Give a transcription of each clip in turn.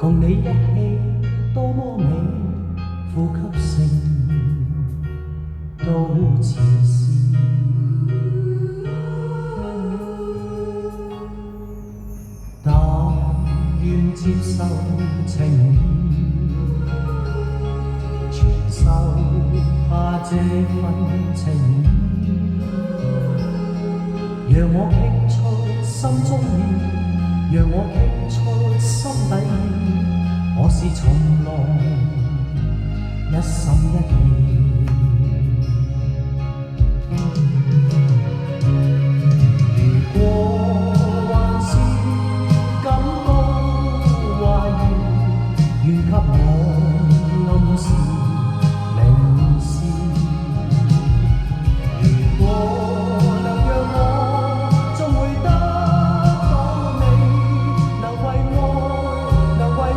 同你一起多麼美，呼吸聲都似詩。但願接受情意，傳授下這份情意，讓我傾出心中意，讓我傾出心底意，我是從來一心一意。如果還是感覺懷疑，願給我暗示明示。如果能讓我終會得到你，能為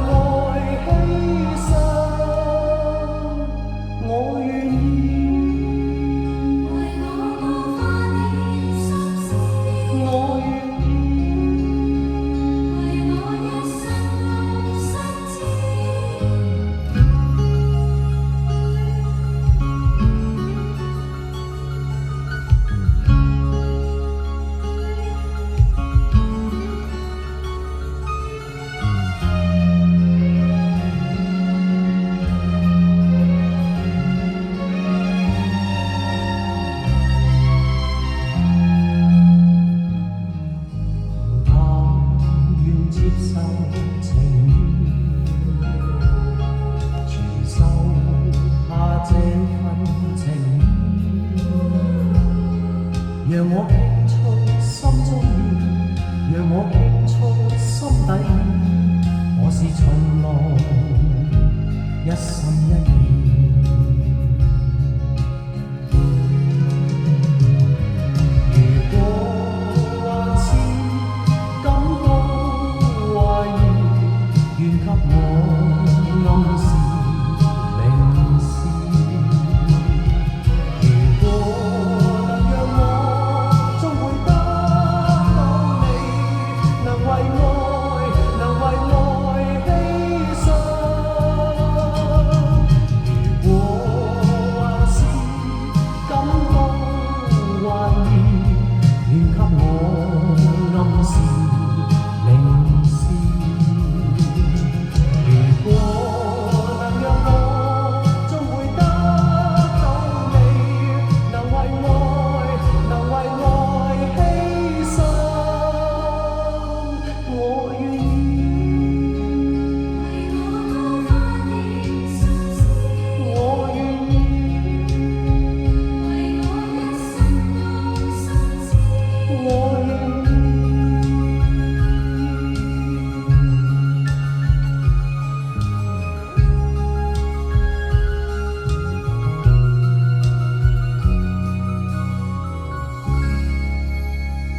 愛犧牲，我願意。讓我傾出心中意，讓我傾出心底意，我是從來一心一意。如果還是感覺懷疑，願給我暗示明示。如果能讓我終會得到你，能為愛犧牲。如果還是感覺懷疑，願給我暗示明示。如果能讓我終會得到你，能為愛犧牲，我願意。我願意。我願意。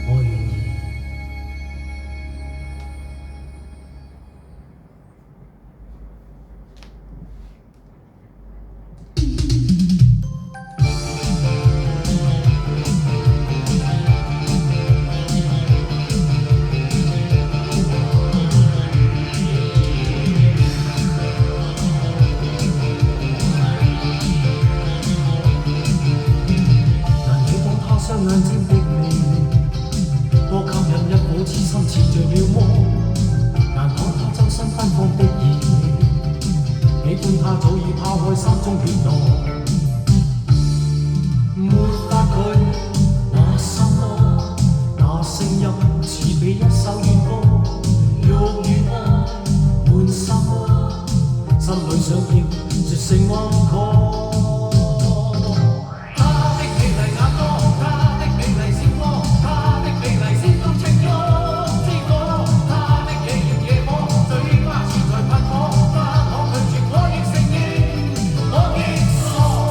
我願意。難以當他雙眼尖的美，多吸引一股痴心似像妖魔。難擋他周身奔放的熱氣，喜歡他早已拋開心中怯懦。沒法拒，那心魔，那聲音似比一首怨歌。欲與愛滿心窩，心裏想要絕聲安可。我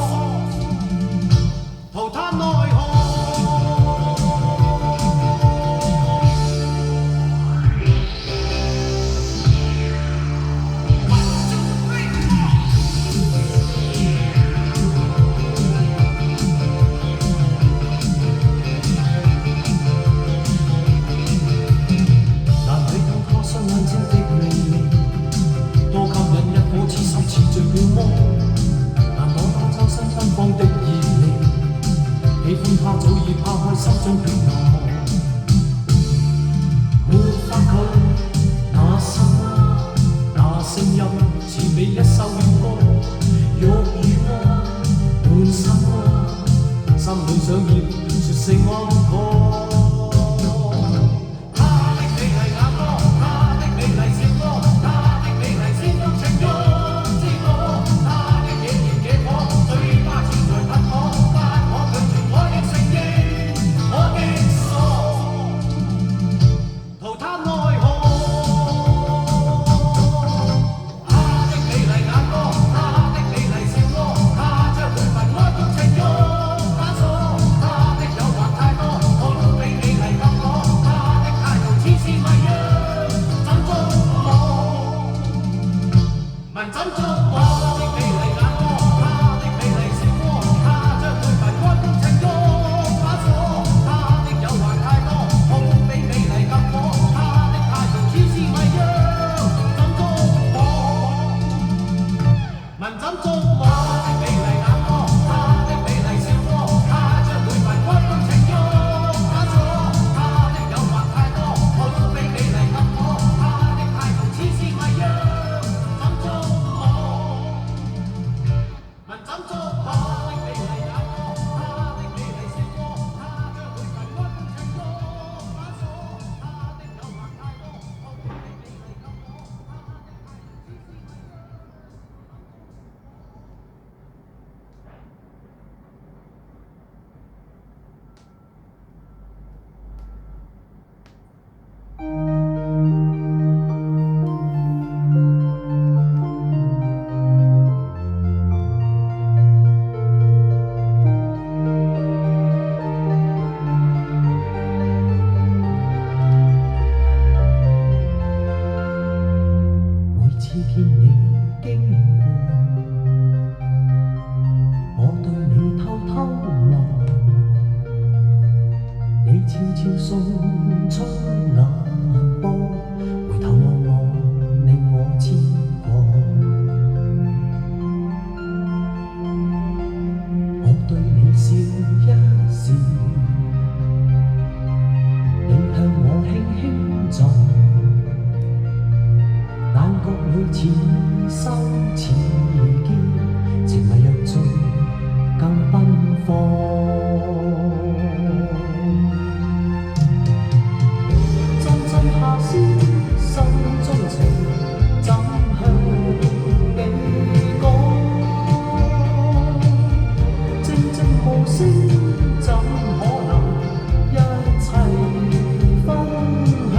次見你經過，我對你偷偷望，你悄悄送出眼波，回頭望望令我痴狂。我對你笑一笑，你向我輕輕撞，眼角裏似羞似嬌，情迷若醉更奔放。下先心中情，怎向你講？靜靜無聲，怎可能一齊分享？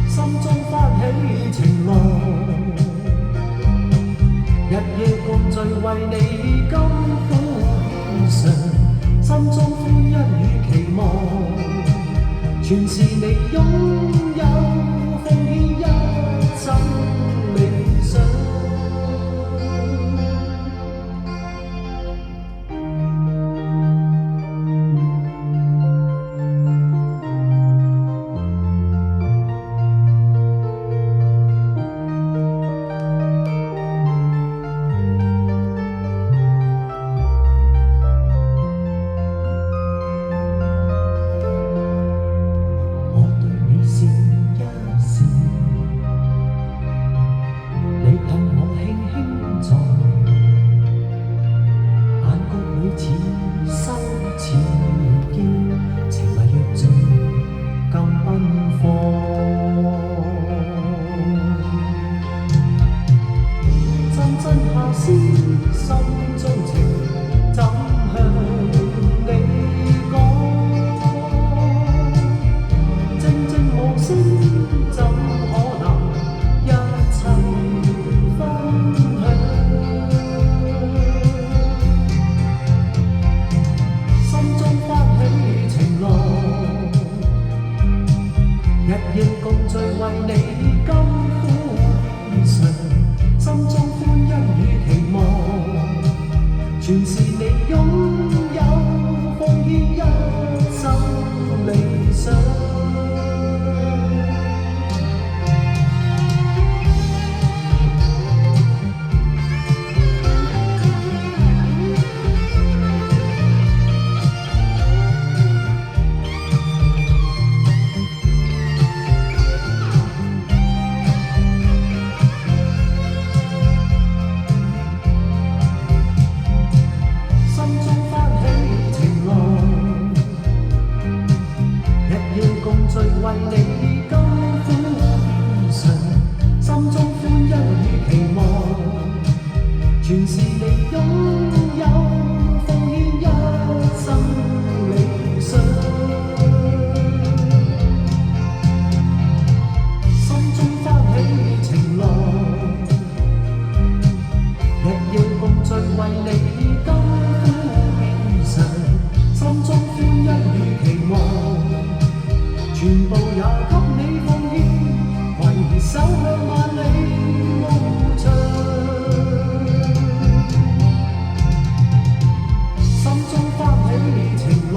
心中翻起情浪，日夜共聚為你甘苦獻上。心中歡欣與期望，全是你擁有，奉獻一生理想。先心中情，怎向你講？靜靜無聲，怎可能一齊分享？心中翻起情浪，日夜共聚為你甘苦獻上，心中歡欣與期望，全是你擁有，奉獻一生理想。為你甘苦獻上，心中歡欣與期望，全是你擁有，奉獻一生理想。心中翻起情浪，日夜共聚為你甘苦獻上，心中歡欣與期望，全部也給你奉獻，攜手向萬里翱翔。心中翻起情浪，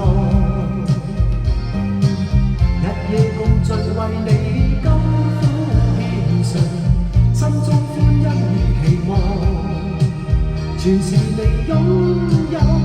日夜共聚為你甘苦獻上，心中歡欣與期望，全是你擁有。